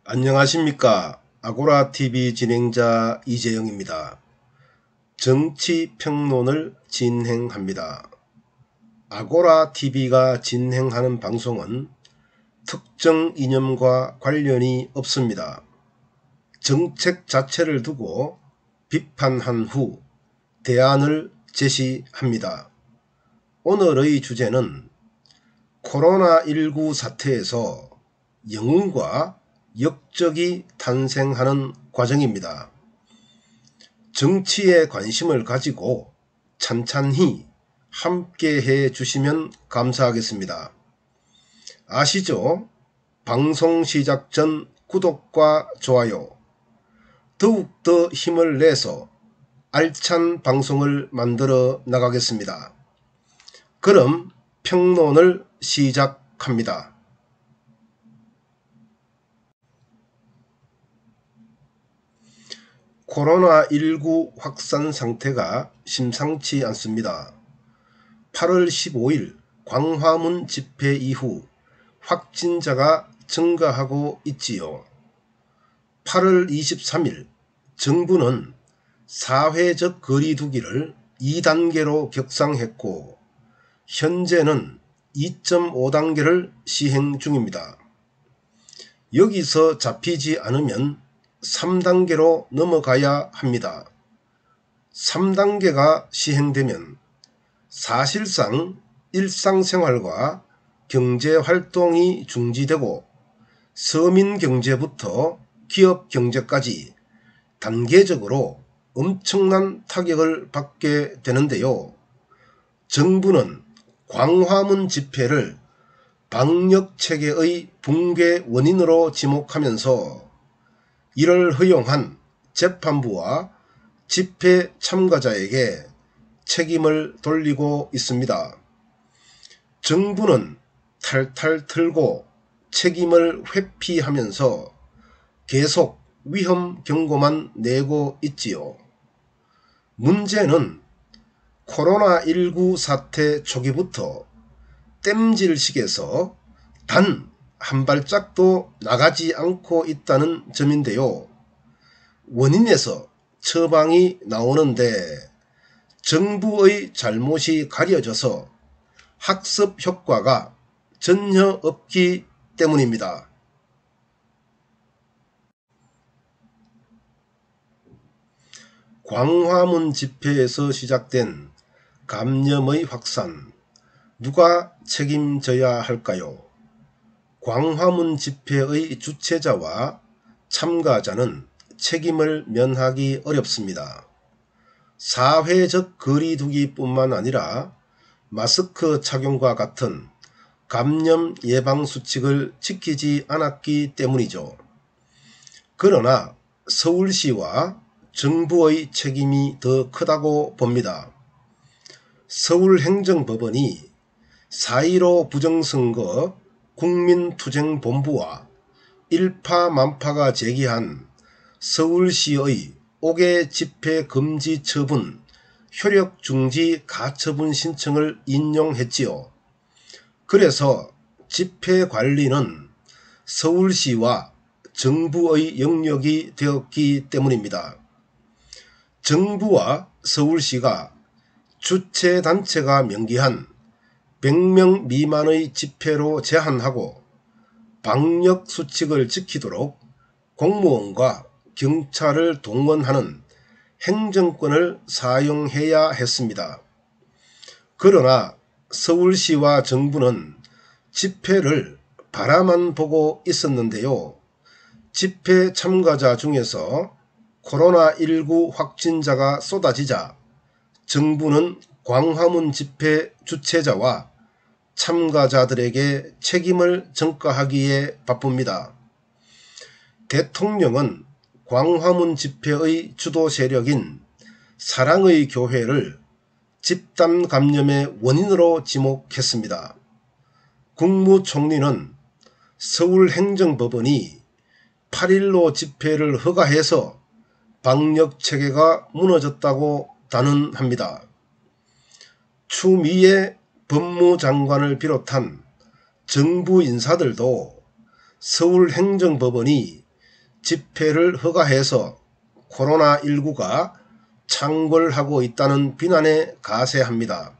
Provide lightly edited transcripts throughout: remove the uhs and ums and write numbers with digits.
안녕하십니까. 아고라TV 진행자 이재영입니다. 정치평론을 진행합니다. 아고라TV가 진행하는 방송은 특정 이념과 관련이 없습니다. 정책 자체를 두고 비판한 후 대안을 제시합니다. 오늘의 주제는 코로나19 사태에서 영웅과 역적이 탄생하는 과정입니다. 정치에 관심을 가지고 찬찬히 함께해 주시면 감사하겠습니다. 아시죠? 방송 시작 전 구독과 좋아요, 더욱더 힘을 내서 알찬 방송을 만들어 나가겠습니다. 그럼 평론을 시작합니다. 코로나19 확산 상태가 심상치 않습니다. 8월 15일 광화문 집회 이후 확진자가 증가하고 있지요. 8월 23일 정부는 사회적 거리두기를 2단계로 격상했고 현재는 2.5단계를 시행 중입니다. 여기서 잡히지 않으면 3단계로 넘어가야 합니다. 3단계가 시행되면 사실상 일상생활과 경제활동이 중지되고 서민경제부터 기업경제까지 단계적으로 엄청난 타격을 받게 되는데요. 정부는 광화문 집회를 방역체계의 붕괴 원인으로 지목하면서 이를 허용한 재판부와 집회 참가자에게 책임을 돌리고 있습니다. 정부는 탈탈 털고 책임을 회피하면서 계속 위험 경고만 내고 있지요. 문제는 코로나19 사태 초기부터 땜질식에서 단 한 발짝도 나가지 않고 있다는 점인데요. 원인에서 처방이 나오는데 정부의 잘못이 가려져서 학습 효과가 전혀 없기 때문입니다. 광화문 집회에서 시작된 감염의 확산, 누가 책임져야 할까요? 광화문 집회의 주최자와 참가자는 책임을 면하기 어렵습니다. 사회적 거리두기 뿐만 아니라 마스크 착용과 같은 감염 예방 수칙을 지키지 않았기 때문이죠. 그러나 서울시와 정부의 책임이 더 크다고 봅니다. 서울행정법원이 4.15 부정선거 국민투쟁본부와 일파만파가 제기한 서울시의 5개 집회 금지 처분 효력중지 가처분 신청을 인용했지요. 그래서 집회 관리는 서울시와 정부의 영역이 되었기 때문입니다. 정부와 서울시가 주최단체가 명기한 100명 미만의 집회로 제한하고 방역수칙을 지키도록 공무원과 경찰을 동원하는 행정권을 사용해야 했습니다. 그러나 서울시와 정부는 집회를 바라만 보고 있었는데요. 집회 참가자 중에서 코로나19 확진자가 쏟아지자 정부는 광화문 집회 주최자와 참가자들에게 책임을 전가하기에 바쁩니다. 대통령은 광화문 집회의 주도 세력인 사랑의 교회를 집단 감염의 원인으로 지목했습니다. 국무총리는 서울행정법원이 8.15 집회를 허가해서 방역체계가 무너졌다고 단언합니다. 추미애 법무장관을 비롯한 정부 인사들도 서울행정법원이 집회를 허가해서 코로나19가 창궐하고 있다는 비난에 가세합니다.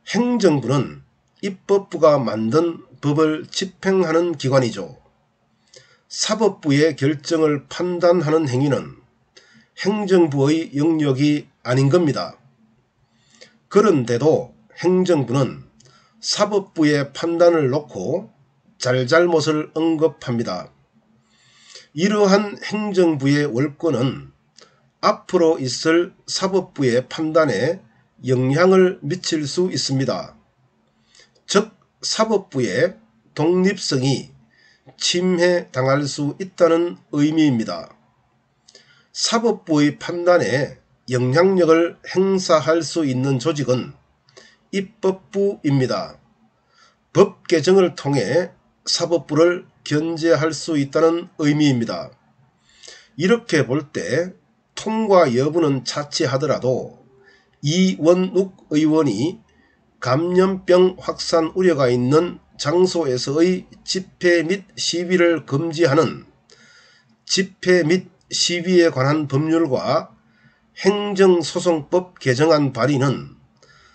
행정부는 입법부가 만든 법을 집행하는 기관이죠. 사법부의 결정을 판단하는 행위는 행정부의 영역이 아닌 겁니다. 그런데도 행정부는 사법부의 판단을 놓고 잘잘못을 언급합니다. 이러한 행정부의 월권은 앞으로 있을 사법부의 판단에 영향을 미칠 수 있습니다. 즉 사법부의 독립성이 침해당할 수 있다는 의미입니다. 사법부의 판단에 영향력을 행사할 수 있는 조직은 입법부입니다. 법 개정을 통해 사법부를 견제할 수 있다는 의미입니다. 이렇게 볼 때 통과 여부는 차치하더라도 이원욱 의원이 감염병 확산 우려가 있는 장소에서의 집회 및 시위를 금지하는 집회 및 시위에 관한 법률과 행정소송법 개정안 발의는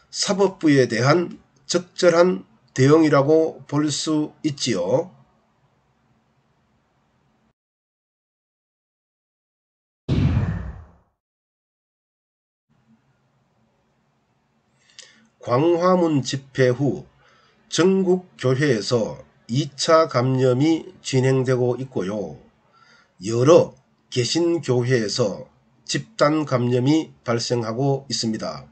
사법부에 대한 적절한 대응이라고 볼 수 있지요. 광화문 집회 후 전국 교회에서 2차 감염이 진행되고 있고요. 여러 개신교회에서 집단 감염이 발생하고 있습니다.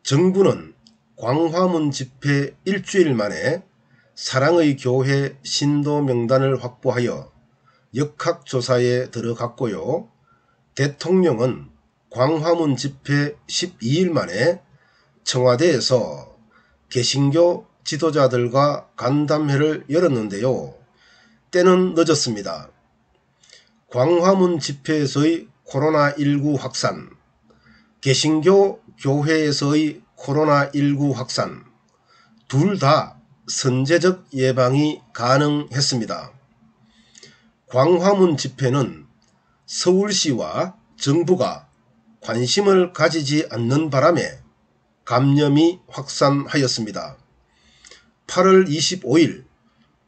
정부는 광화문 집회 일주일 만에 사랑의 교회 신도 명단을 확보하여 역학조사에 들어갔고요. 대통령은 광화문 집회 12일 만에 청와대에서 개신교 지도자들과 간담회를 열었는데요. 때는 늦었습니다. 광화문 집회에서의 코로나19 확산, 개신교 교회에서의 코로나19 확산, 둘 다 선제적 예방이 가능했습니다. 광화문 집회는 서울시와 정부가 관심을 가지지 않는 바람에 감염이 확산하였습니다. 8월 25일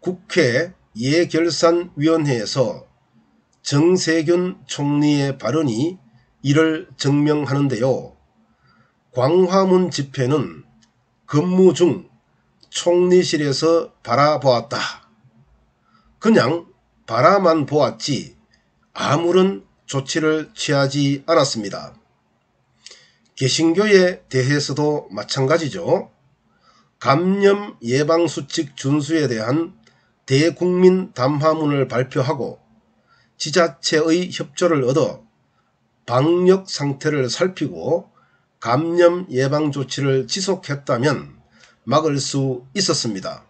국회 예결산위원회에서 정세균 총리의 발언이 이를 증명하는데요. 광화문 집회는 근무 중 총리실에서 바라보았다. 그냥 바라만 보았지 아무런 조치를 취하지 않았습니다. 개신교에 대해서도 마찬가지죠. 감염 예방수칙 준수에 대한 대국민 담화문을 발표하고 지자체의 협조를 얻어 방역 상태를 살피고 감염 예방 조치를 지속했다면 막을 수 있었습니다.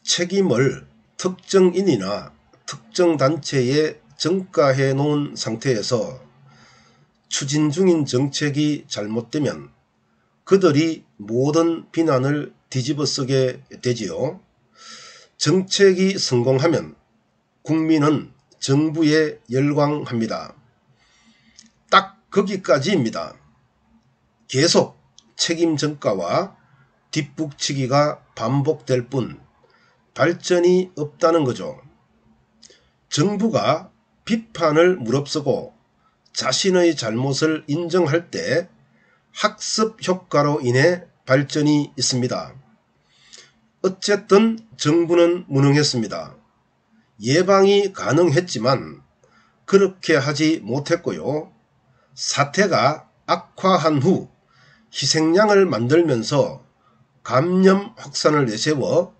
책임을 특정인이나 특정 단체에 전가해 놓은 상태에서 추진 중인 정책이 잘못되면 그들이 모든 비난을 뒤집어쓰게 되지요. 정책이 성공하면 국민은 정부에 열광합니다. 딱 거기까지입니다. 계속 책임 전가와 뒷북치기가 반복될 뿐 발전이 없다는 거죠. 정부가 비판을 무릅쓰고 자신의 잘못을 인정할 때 학습 효과로 인해 발전이 있습니다. 어쨌든 정부는 무능했습니다. 예방이 가능했지만 그렇게 하지 못했고요. 사태가 악화한 후 희생양을 만들면서 감염 확산을 내세워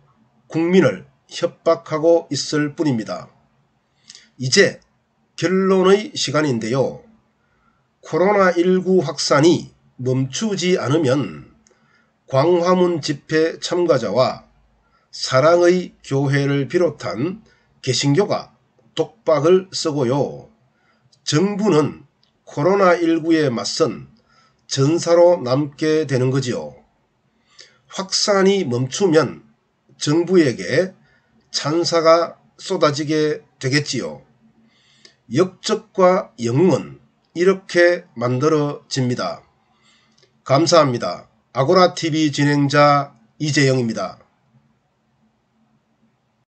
국민을 협박하고 있을 뿐입니다. 이제 결론의 시간인데요. 코로나19 확산이 멈추지 않으면 광화문 집회 참가자와 사랑의 교회를 비롯한 개신교가 독박을 쓰고요. 정부는 코로나19에 맞선 전사로 남게 되는 거지요. 확산이 멈추면 정부에게 찬사가 쏟아지게 되겠지요. 역적과 영웅은 이렇게 만들어집니다. 감사합니다. 아고라TV 진행자 이재영입니다.